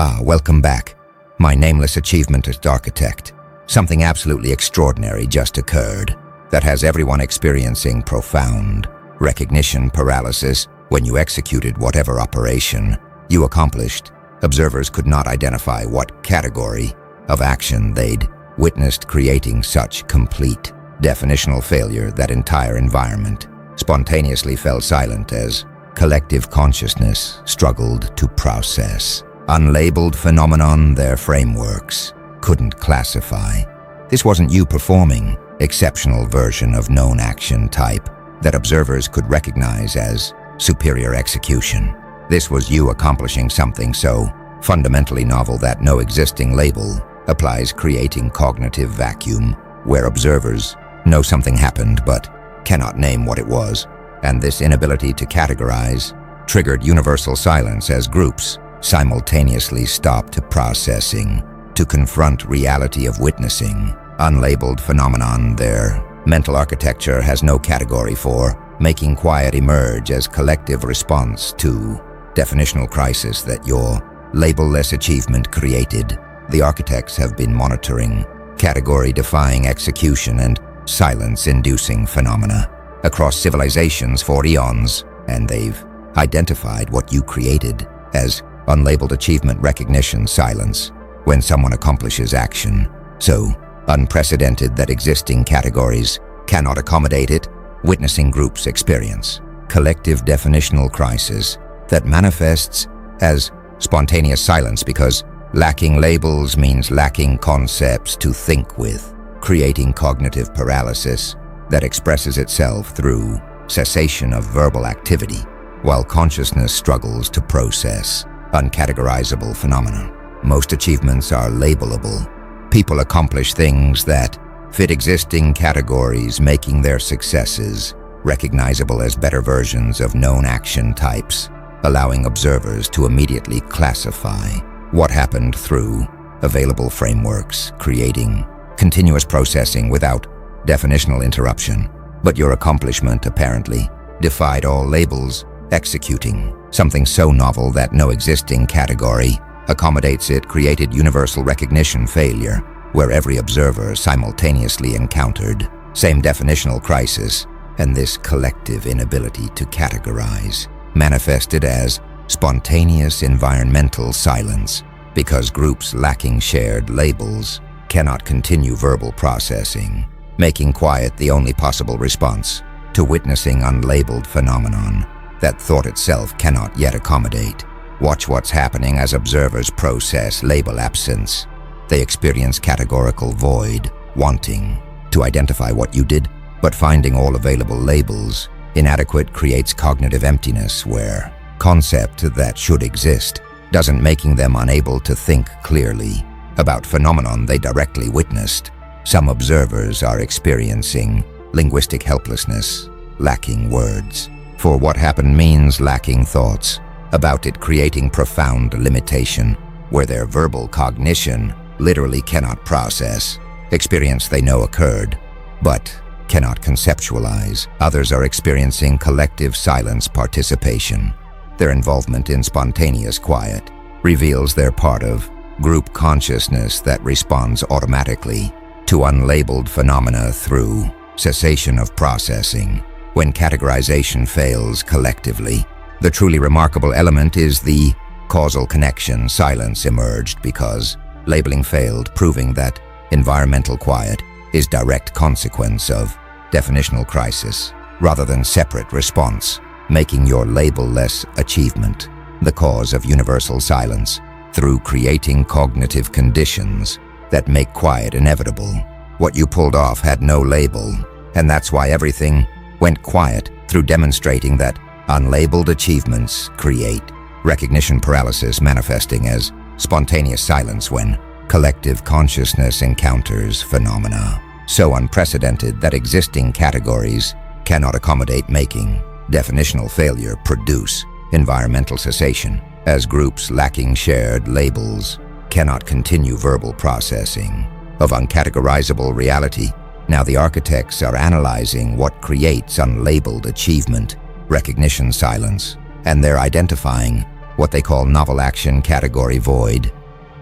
Welcome back. My nameless achievement as architect. Something absolutely extraordinary just occurred that has everyone experiencing profound recognition paralysis. When you executed whatever operation you accomplished, observers could not identify what category of action they'd witnessed, creating such complete definitional failure that entire environment spontaneously fell silent as collective consciousness struggled to process unlabeled phenomenon their frameworks couldn't classify. This wasn't you performing exceptional version of known action type that observers could recognize as superior execution. This was you accomplishing something so fundamentally novel that no existing label applies, creating cognitive vacuum where observers know something happened but cannot name what it was. And this inability to categorize triggered universal silence as groups simultaneously stopped processing to confront reality of witnessing unlabeled phenomenon their mental architecture has no category for, making quiet emerge as collective response to definitional crisis that your label-less achievement created. The architects have been monitoring category-defying execution and silence-inducing phenomena across civilizations for eons, and they've identified what you created as unlabeled achievement recognition silence when someone accomplishes action so unprecedented that existing categories cannot accommodate it. Witnessing groups experience collective definitional crisis that manifests as spontaneous silence because lacking labels means lacking concepts to think with, creating cognitive paralysis that expresses itself through cessation of verbal activity while consciousness struggles to process uncategorizable phenomena. Most achievements are labelable. People accomplish things that fit existing categories, making their successes recognizable as better versions of known action types, allowing observers to immediately classify what happened through available frameworks, creating continuous processing without definitional interruption. But your accomplishment apparently defied all labels, executing something so novel that no existing category accommodates it, created universal recognition failure where every observer simultaneously encountered same definitional crisis, and this collective inability to categorize manifested as spontaneous environmental silence because groups lacking shared labels cannot continue verbal processing, making quiet the only possible response to witnessing unlabeled phenomenon that thought itself cannot yet accommodate. Watch what's happening as observers process label absence. They experience categorical void, wanting to identify what you did, but finding all available labels inadequate creates cognitive emptiness where concept that should exist doesn't, making them unable to think clearly about phenomenon they directly witnessed. Some observers are experiencing linguistic helplessness, lacking words for what happened means lacking thoughts about it, creating profound limitation where their verbal cognition literally cannot process experience they know occurred but cannot conceptualize. Others are experiencing collective silence participation. Their involvement in spontaneous quiet reveals they're part of group consciousness that responds automatically to unlabeled phenomena through cessation of processing. When categorization fails collectively, the truly remarkable element is the causal connection. Silence emerged because labeling failed, proving that environmental quiet is direct consequence of definitional crisis rather than separate response, making your label-less achievement the cause of universal silence through creating cognitive conditions that make quiet inevitable. What you pulled off had no label, and that's why everything went quiet, through demonstrating that unlabeled achievements create recognition paralysis, manifesting as spontaneous silence when collective consciousness encounters phenomena so unprecedented that existing categories cannot accommodate, making definitional failure produce environmental cessation as groups lacking shared labels cannot continue verbal processing of uncategorizable reality. Now the architects are analyzing what creates unlabeled achievement recognition silence, and they're identifying what they call novel action category void.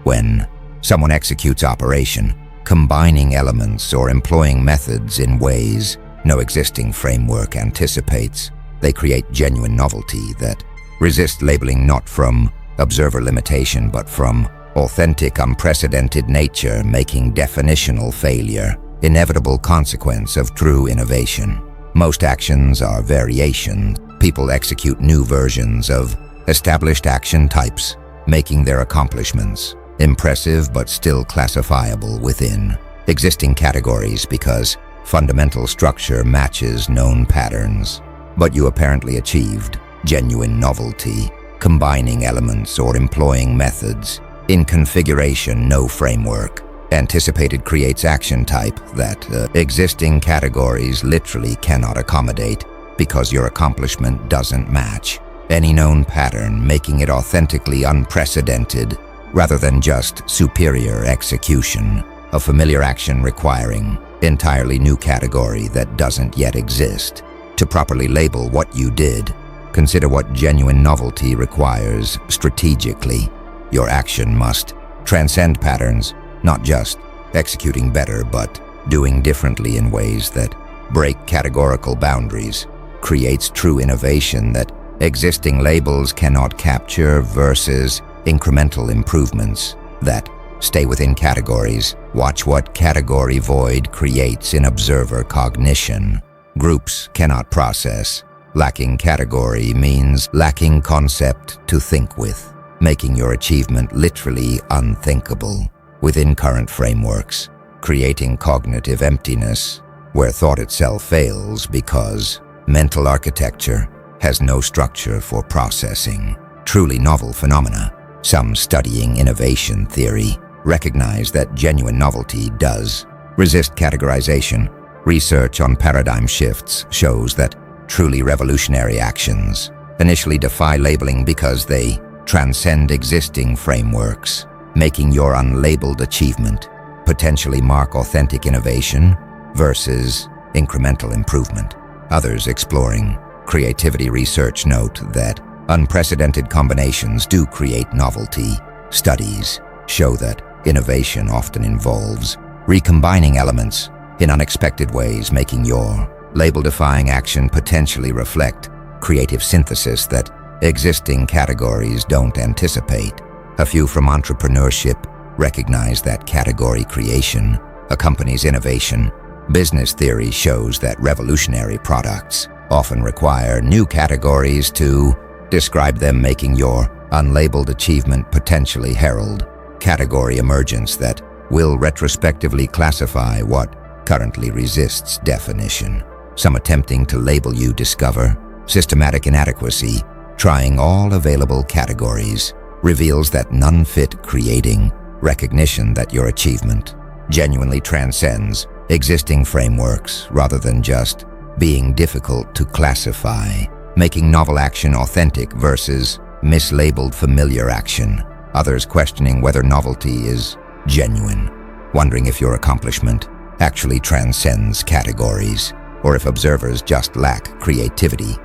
When someone executes operation, combining elements or employing methods in ways no existing framework anticipates, they create genuine novelty that resists labeling, not from observer limitation but from authentic, unprecedented nature, making definitional failure inevitable consequence of true innovation. Most actions are variations. People execute new versions of established action types, making their accomplishments impressive but still classifiable within existing categories because fundamental structure matches known patterns. But you apparently achieved genuine novelty, combining elements or employing methods in configuration no framework anticipated creates action type that existing categories literally cannot accommodate because your accomplishment doesn't match any known pattern, making it authentically unprecedented rather than just superior execution. A familiar action requiring entirely new category that doesn't yet exist. To properly label what you did, consider what genuine novelty requires strategically. Your action must transcend patterns, not just executing better, but doing differently in ways that break categorical boundaries, creates true innovation that existing labels cannot capture versus incremental improvements that stay within categories. Watch what category void creates in observer cognition. Groups cannot process. Lacking category means lacking concept to think with, making your achievement literally unthinkable within current frameworks, creating cognitive emptiness where thought itself fails because mental architecture has no structure for processing truly novel phenomena. Some studying innovation theory recognize that genuine novelty does resist categorization. Research on paradigm shifts shows that truly revolutionary actions initially defy labeling because they transcend existing frameworks, making your unlabeled achievement potentially mark authentic innovation versus incremental improvement. Others exploring creativity research note that unprecedented combinations do create novelty. Studies show that innovation often involves recombining elements in unexpected ways, making your label-defying action potentially reflect creative synthesis that existing categories don't anticipate. A few from entrepreneurship recognize that category creation accompanies innovation. Business theory shows that revolutionary products often require new categories to describe them, making your unlabeled achievement potentially herald category emergence that will retrospectively classify what currently resists definition. Some attempting to label you discover systematic inadequacy. Trying all available categories reveals that none fit, creating recognition that your achievement genuinely transcends existing frameworks rather than just being difficult to classify, making novel action authentic versus mislabeled familiar action. Others questioning whether novelty is genuine, wondering if your accomplishment actually transcends categories, or if observers just lack creativity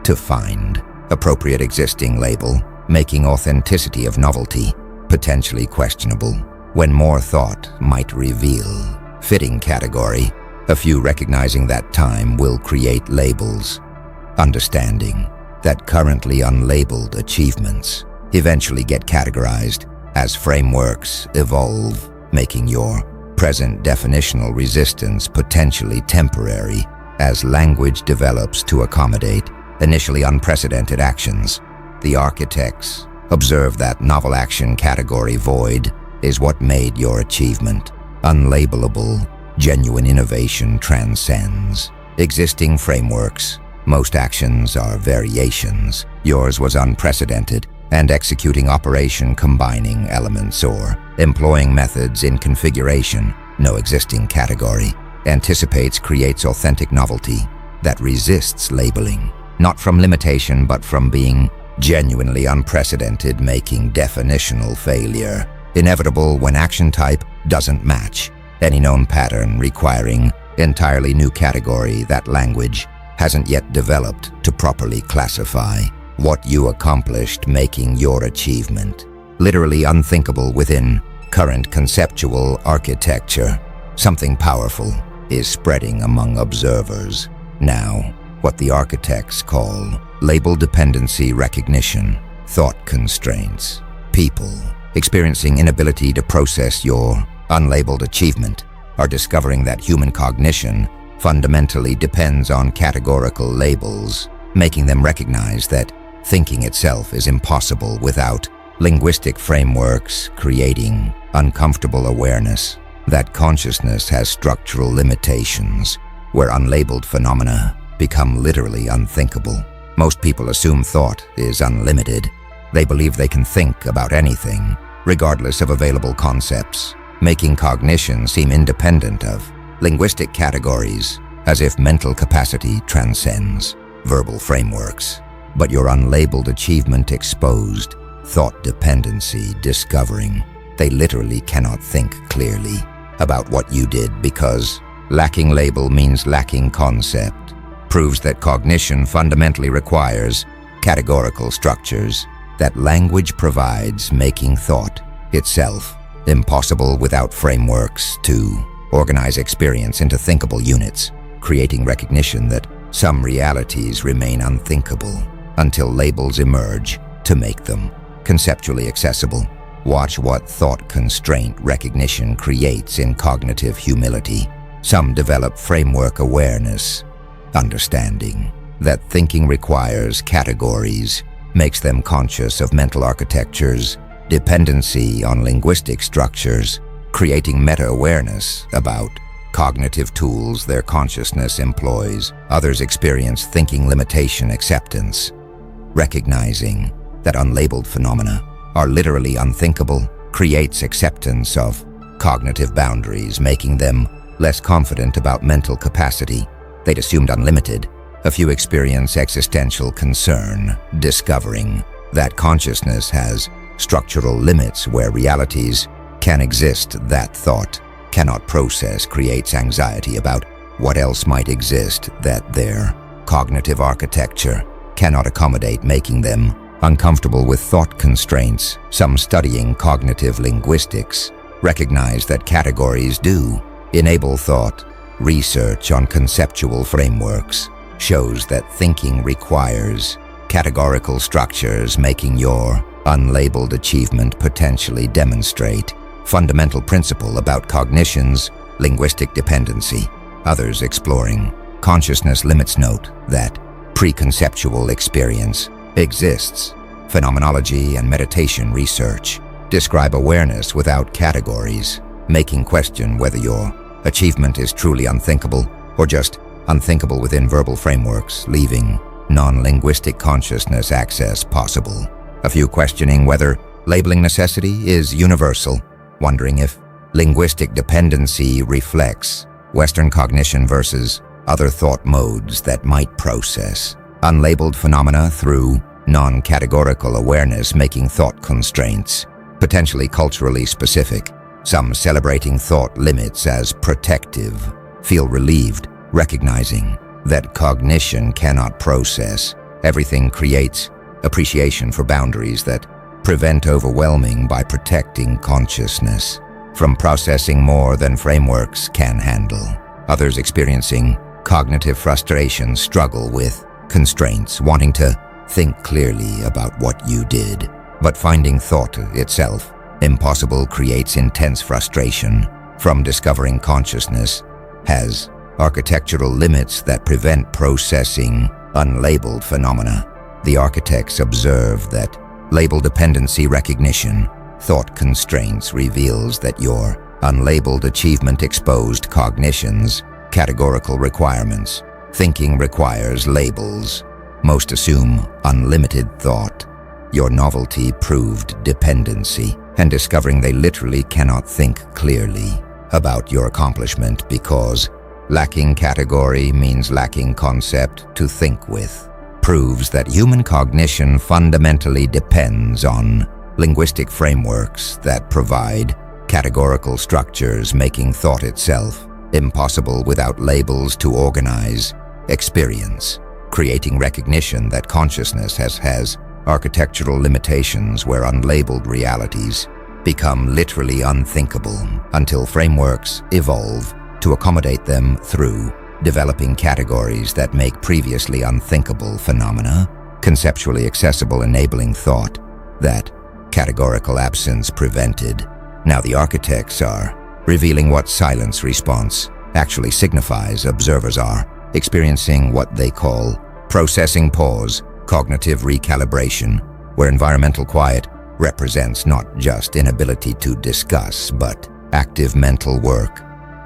to find appropriate existing label, making authenticity of novelty potentially questionable when more thought might reveal fitting category. A few recognizing that time will create labels, understanding that currently unlabeled achievements eventually get categorized as frameworks evolve, making your present definitional resistance potentially temporary as language develops to accommodate initially unprecedented actions. The architects observe that novel action category void is what made your achievement unlabelable. Genuine innovation transcends existing frameworks. Most actions are variations. Yours was unprecedented, and executing operation combining elements or employing methods in configuration no existing category anticipates creates authentic novelty that resists labeling, not from limitation but from being genuinely unprecedented, making definitional failure inevitable when action type doesn't match any known pattern, requiring entirely new category that language hasn't yet developed to properly classify. what you accomplished making your achievement. Literally unthinkable within current conceptual architecture. Something powerful is spreading among observers. Now, what the architects call label dependency recognition, thought constraints. People experiencing inability to process your unlabeled achievement are discovering that human cognition fundamentally depends on categorical labels, making them recognize that thinking itself is impossible without linguistic frameworks, creating uncomfortable awareness that consciousness has structural limitations, where unlabeled phenomena become literally unthinkable. Most people assume thought is unlimited. They believe they can think about anything, regardless of available concepts, making cognition seem independent of linguistic categories, as if mental capacity transcends verbal frameworks. But your unlabeled achievement exposed thought dependency, discovering they literally cannot think clearly about what you did because lacking label means lacking concept, proves that cognition fundamentally requires categorical structures that language provides, making thought itself impossible without frameworks to organize experience into thinkable units, creating recognition that some realities remain unthinkable until labels emerge to make them conceptually accessible. Watch what thought constraint recognition creates in cognitive humility. Some develop framework awareness, understanding that thinking requires categories, makes them conscious of mental architectures, dependency on linguistic structures, creating meta-awareness about cognitive tools their consciousness employs. Others experience thinking limitation acceptance, recognizing that unlabeled phenomena are literally unthinkable, creates acceptance of cognitive boundaries, making them less confident about mental capacity they'd assumed unlimited. A few experience existential concern, discovering that consciousness has structural limits where realities can exist that thought cannot process, creates anxiety about what else might exist that their cognitive architecture cannot accommodate, making them uncomfortable with thought constraints. Some studying cognitive linguistics recognize that categories do enable thought. Research on conceptual frameworks shows that thinking requires categorical structures, making your unlabeled achievement potentially demonstrate fundamental principle about cognition's linguistic dependency. Others exploring consciousness limits note that preconceptual experience exists. Phenomenology and meditation research describe awareness without categories, making question whether your achievement is truly unthinkable or just unthinkable within verbal frameworks, leaving non-linguistic consciousness access possible. A few questioning whether labeling necessity is universal, wondering if linguistic dependency reflects Western cognition versus other thought modes that might process unlabeled phenomena through non-categorical awareness, making thought constraints potentially culturally specific. Some celebrating thought limits as protective feel relieved, recognizing that cognition cannot process everything, creates appreciation for boundaries that prevent overwhelming by protecting consciousness from processing more than frameworks can handle. Others experiencing cognitive frustration struggle with constraints, wanting to think clearly about what you did, but finding thought itself impossible, creates intense frustration from discovering consciousness has architectural limits that prevent processing unlabeled phenomena. The architects observe that label dependency recognition, thought constraints, reveals that your unlabeled achievement exposed cognition's categorical requirements. Thinking requires labels. Most assume unlimited thought. Your novelty proved dependency, and discovering they literally cannot think clearly about your accomplishment because lacking category means lacking concept to think with, proves that human cognition fundamentally depends on linguistic frameworks that provide categorical structures, making thought itself impossible without labels to organize experience. creating recognition that consciousness has architectural limitations where unlabeled realities become literally unthinkable until frameworks evolve to accommodate them through developing categories that make previously unthinkable phenomena conceptually accessible, enabling thought that categorical absence prevented. Now the architects are revealing what silence response actually signifies. Observers are experiencing what they call processing pause, cognitive recalibration, where environmental quiet represents not just inability to discuss, but active mental work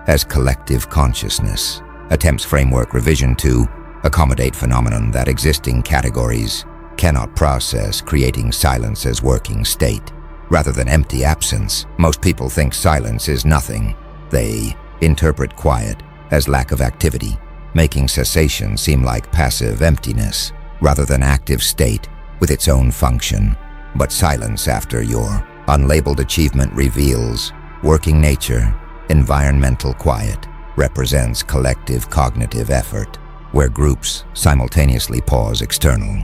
as collective consciousness attempts framework revision to accommodate phenomenon that existing categories cannot process, creating silence as working state. Rather than empty absence, most people think silence is nothing. They interpret quiet as lack of activity, making cessation seem like passive emptiness rather than active state with its own function. But silence after your unlabeled achievement reveals working nature. Environmental quiet represents collective cognitive effort, where groups simultaneously pause external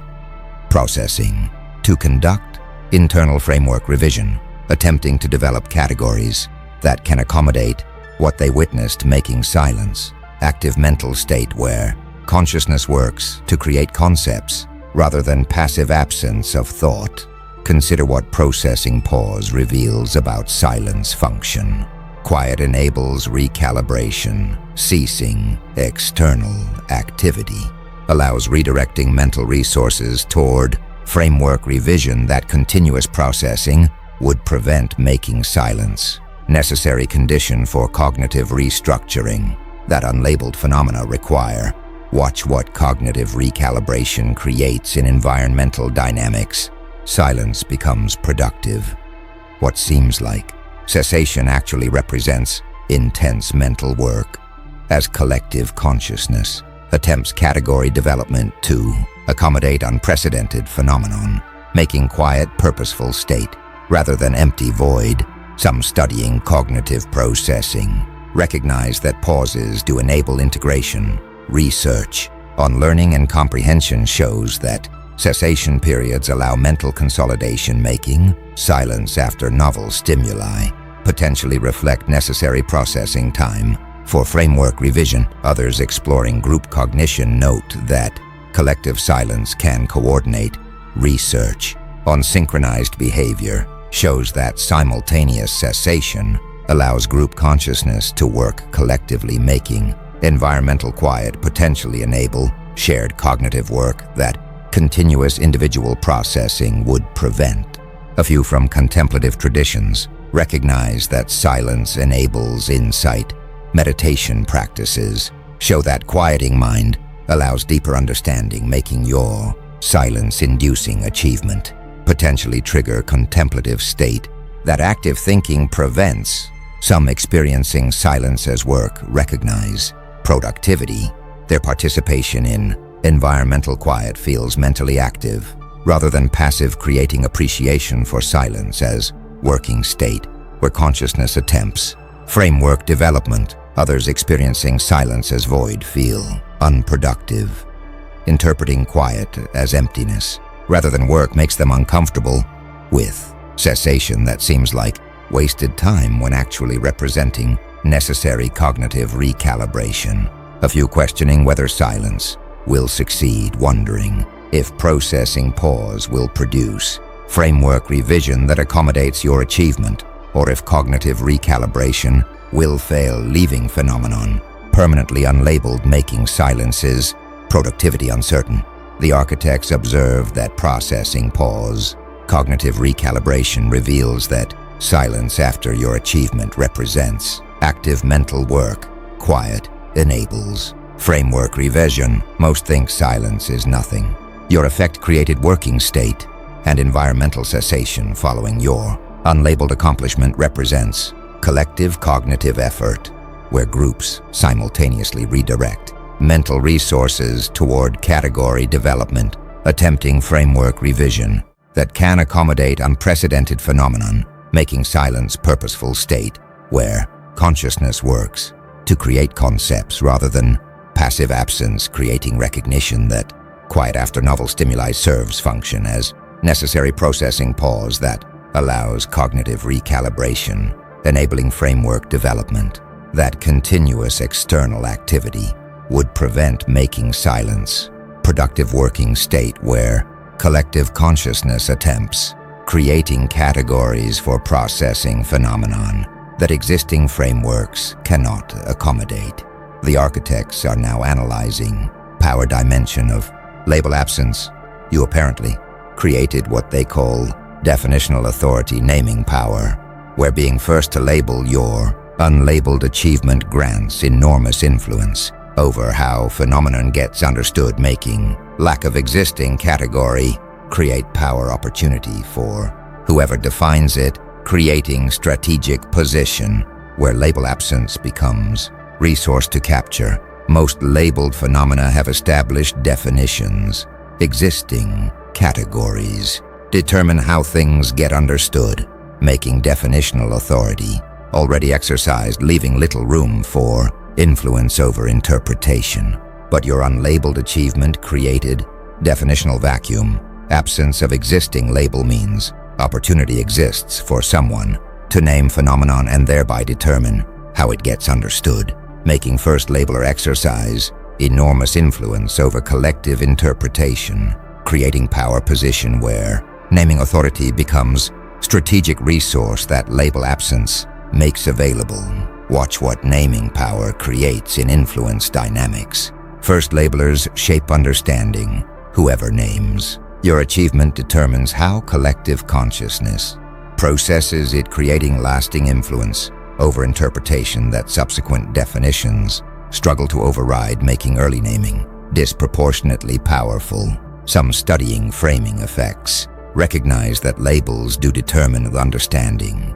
processing to conduct internal framework revision, attempting to develop categories that can accommodate what they witnessed, making silence active mental state where consciousness works to create concepts rather than passive absence of thought. Consider what processing pause reveals about silence function. Quiet enables recalibration, ceasing external activity, allows redirecting mental resources toward framework revision that continuous processing would prevent, making silence necessary condition for cognitive restructuring that unlabeled phenomena require. Watch what cognitive recalibration creates in environmental dynamics. Silence becomes productive. What seems like cessation actually represents intense mental work, as collective consciousness attempts category development to accommodate unprecedented phenomenon, making quiet purposeful state rather than empty void. Some studying cognitive processing recognize that pauses do enable integration. Research on learning and comprehension shows that cessation periods allow mental consolidation, making silence after novel stimuli potentially reflect necessary processing time for framework revision. Others exploring group cognition note that collective silence can coordinate. Research on synchronized behavior shows that simultaneous cessation allows group consciousness to work collectively, making environmental quiet potentially enable shared cognitive work that continuous individual processing would prevent. A few from contemplative traditions recognize that silence enables insight. Meditation practices show that quieting mind allows deeper understanding, making your silence-inducing achievement potentially trigger contemplative state that active thinking prevents. Some experiencing silence as work recognize productivity. Their participation in environmental quiet feels mentally active rather than passive, creating appreciation for silence as working state where consciousness attempts framework development. Others experiencing silence as void feel unproductive. Interpreting quiet as emptiness rather than work makes them uncomfortable with cessation that seems like wasted time when actually representing necessary cognitive recalibration. A few questioning whether silence will succeed, wondering if processing pause will produce framework revision that accommodates your achievement, or if cognitive recalibration will fail, leaving phenomenon permanently unlabeled, making silence's productivity uncertain. The architects observe that processing pause, cognitive recalibration reveals that silence after your achievement represents active mental work. Quiet enables framework revision. Most think silence is nothing. Your effect created working state and environmental cessation following your unlabeled accomplishment represents collective cognitive effort, where groups simultaneously redirect mental resources toward category development, attempting framework revision that can accommodate unprecedented phenomenon, making silence purposeful state where consciousness works to create concepts rather than passive absence, creating recognition that Quiet after novel stimuli serves function as necessary processing pause that allows cognitive recalibration, enabling framework development. That continuous external activity would prevent making silence, productive working state where collective consciousness attempts creating categories for processing phenomenon that existing frameworks cannot accommodate. The architects are now analyzing power dimension of label absence. You apparently created what they call definitional authority naming power, where being first to label your unlabeled achievement grants enormous influence over how phenomenon gets understood, making lack of existing category create power opportunity for whoever defines it, creating strategic position where label absence becomes resource to capture. Most labeled phenomena have established definitions. Existing categories determine how things get understood, making definitional authority already exercised, leaving little room for influence over interpretation. But your unlabeled achievement created definitional vacuum. Absence of existing label means opportunity exists for someone to name phenomenon and thereby determine how it gets understood, making first labeler exercise enormous influence over collective interpretation, creating power position where naming authority becomes strategic resource that label absence makes available. Watch what naming power creates in influence dynamics. First labelers shape understanding. Whoever names your achievement determines how collective consciousness processes it, creating lasting influence over interpretation that subsequent definitions struggle to override, making early naming disproportionately powerful. Some studying framing effects recognize that labels do determine the understanding.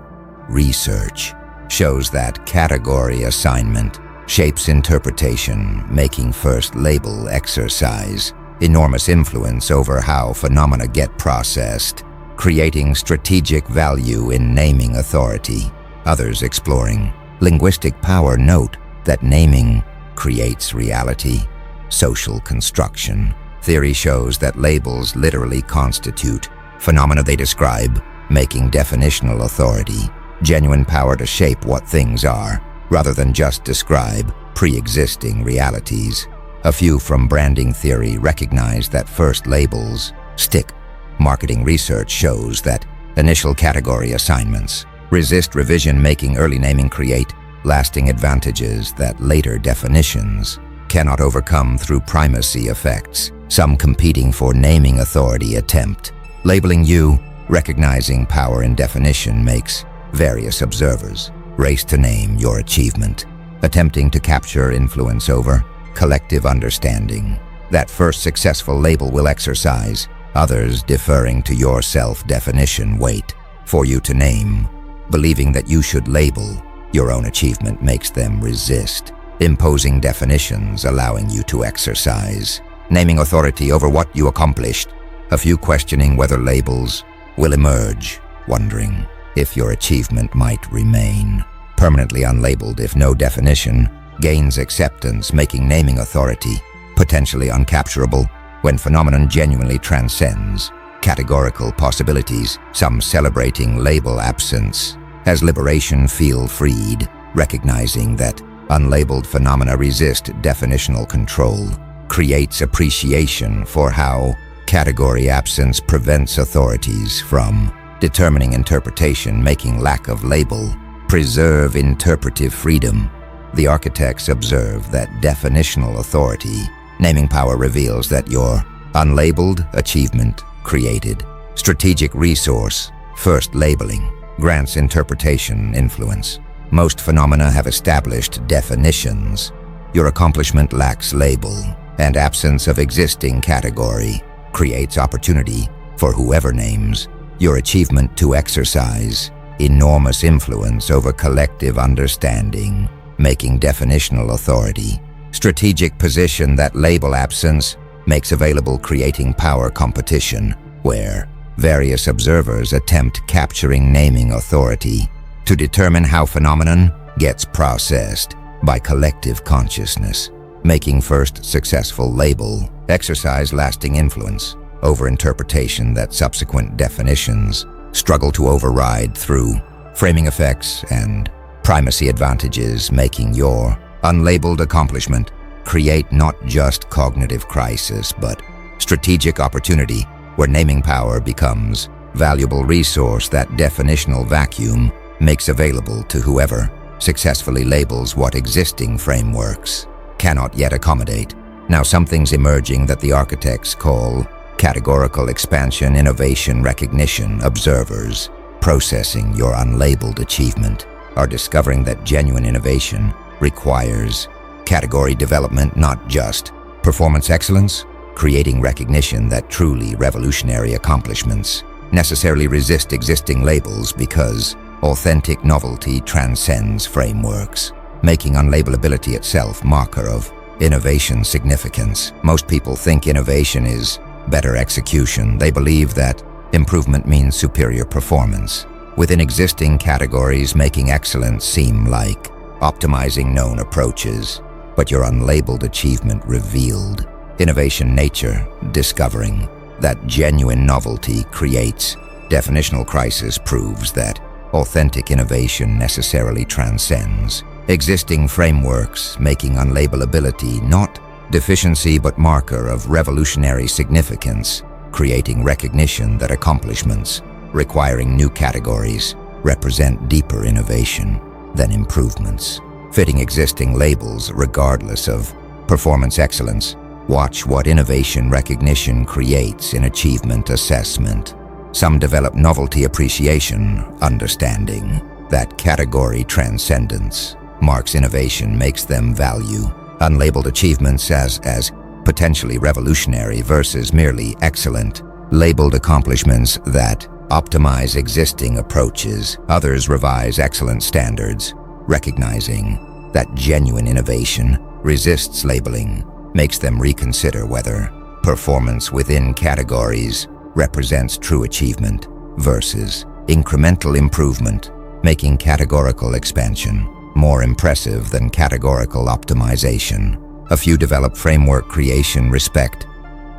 Research shows that category assignment shapes interpretation, making first label exercise enormous influence over how phenomena get processed, creating strategic value in naming authority. Others exploring linguistic power note that naming creates reality. Social construction theory shows that labels literally constitute phenomena they describe, making definitional authority genuine power to shape what things are, rather than just describe pre-existing realities. A few from branding theory recognize that first labels stick. Marketing research shows that initial category assignments resist revision, making early naming create lasting advantages that later definitions cannot overcome through primacy effects. Some competing for naming authority attempt labeling you, recognizing power in definition makes various observers race to name your achievement, attempting to capture influence over collective understanding. That first successful label will exercise, others deferring to your self-definition wait for you to name. Believing that you should label your own achievement makes them resist, imposing definitions allowing you to exercise naming authority over what you accomplished. A few questioning whether labels will emerge, wondering if your achievement might remain permanently unlabeled if no definition gains acceptance, making naming authority potentially uncapturable when phenomenon genuinely transcends categorical possibilities. Some celebrating label absence as liberation, feel freed, recognizing that unlabeled phenomena resist definitional control, creates appreciation for how category absence prevents authorities from determining interpretation, making lack of label preserve interpretive freedom. The architects observe that definitional authority naming power reveals that your unlabeled achievement created strategic resource. First labeling grants interpretation influence. Most phenomena have established definitions. Your accomplishment lacks label, and absence of existing category creates opportunity for whoever names your achievement to exercise enormous influence over collective understanding, making definitional authority strategic position that label absence makes available, creating power competition where various observers attempt capturing naming authority to determine how phenomenon gets processed by collective consciousness, making first successful label exercise lasting influence over interpretation that subsequent definitions struggle to override through framing effects and primacy advantages, making your unlabeled accomplishment create not just cognitive crisis, but strategic opportunity where naming power becomes valuable resource that definitional vacuum makes available to whoever successfully labels what existing frameworks cannot yet accommodate. Now something's emerging that the architects call categorical expansion, innovation, recognition. Observers processing your unlabeled achievement are discovering that genuine innovation requires category development, not just performance excellence, creating recognition that truly revolutionary accomplishments necessarily resist existing labels because authentic novelty transcends frameworks, making unlabelability itself marker of innovation significance. Most people think innovation is better execution. They believe that improvement means superior performance within existing categories, making excellence seem like optimizing known approaches. But your unlabeled achievement revealed innovation nature, discovering that genuine novelty creates definitional crisis, proves that authentic innovation necessarily transcends existing frameworks, making unlabelability not deficiency but marker of revolutionary significance, creating recognition that accomplishments requiring new categories represent deeper innovation than improvements fitting existing labels regardless of performance excellence. Watch what innovation recognition creates in achievement assessment. Some develop novelty appreciation, understanding that category transcendence marks innovation, makes them value unlabeled achievements as potentially revolutionary versus merely excellent labeled accomplishments that optimize existing approaches. Others revise excellent standards, recognizing that genuine innovation resists labeling, makes them reconsider whether performance within categories represents true achievement versus incremental improvement, making categorical expansion more impressive than categorical optimization. A few develop framework creation respect,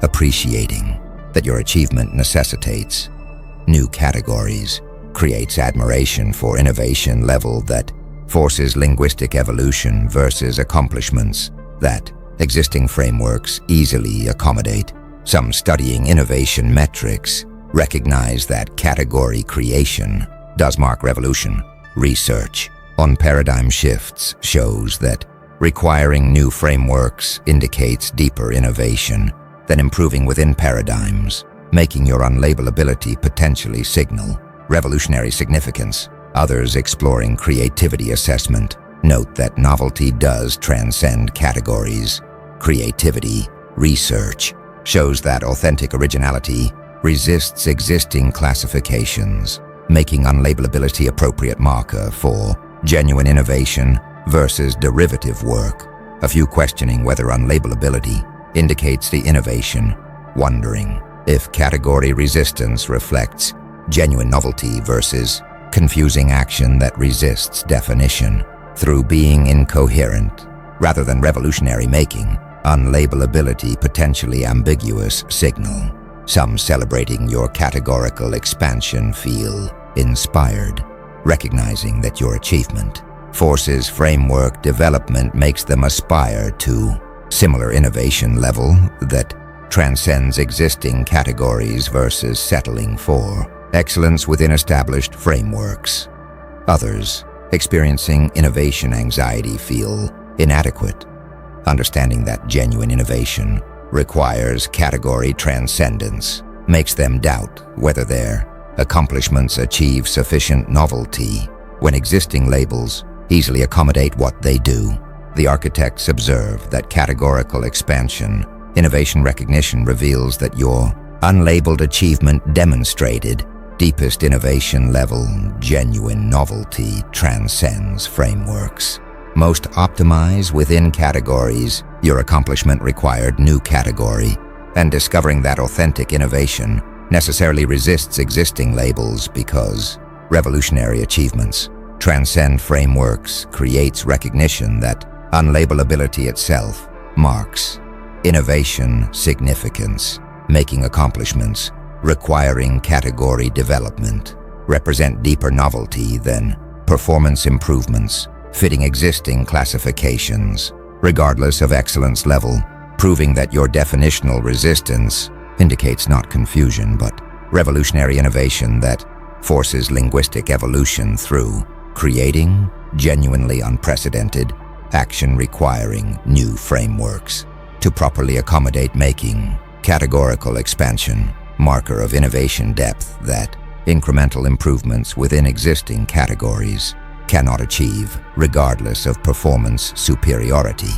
appreciating that your achievement necessitates new categories, creates admiration for innovation level that forces linguistic evolution versus accomplishments that existing frameworks easily accommodate. Some studying innovation metrics recognize that category creation does mark revolution. Research on paradigm shifts shows that requiring new frameworks indicates deeper innovation than improving within paradigms, making your unlabelability potentially signal revolutionary significance. Others exploring creativity assessment note that novelty does transcend categories. Creativity research shows that authentic originality resists existing classifications, making unlabelability appropriate marker for genuine innovation versus derivative work. A few questioning whether unlabelability indicates the innovation, wondering if category resistance reflects genuine novelty versus confusing action that resists definition through being incoherent rather than revolutionary, making unlabelability potentially ambiguous signal. Some celebrating your categorical expansion feel inspired, recognizing that your achievement forces framework development, makes them aspire to similar innovation level that transcends existing categories versus settling for excellence within established frameworks. Others, experiencing innovation anxiety, feel inadequate, understanding that genuine innovation requires category transcendence, makes them doubt whether their accomplishments achieve sufficient novelty when existing labels easily accommodate what they do. The architects observe that categorical expansion, innovation recognition reveals that your unlabeled achievement demonstrated deepest innovation level. Genuine novelty transcends frameworks. Most optimize within categories. Your accomplishment required new category, and discovering that authentic innovation necessarily resists existing labels because revolutionary achievements transcend frameworks, creates recognition that unlabelability itself marks innovation significance, making accomplishments, requiring category development, represent deeper novelty than performance improvements, fitting existing classifications, regardless of excellence level, proving that your definitional resistance indicates not confusion but revolutionary innovation that forces linguistic evolution through creating genuinely unprecedented action requiring new frameworks to properly accommodate making categorical expansion, marker of innovation depth that incremental improvements within existing categories cannot achieve regardless of performance superiority.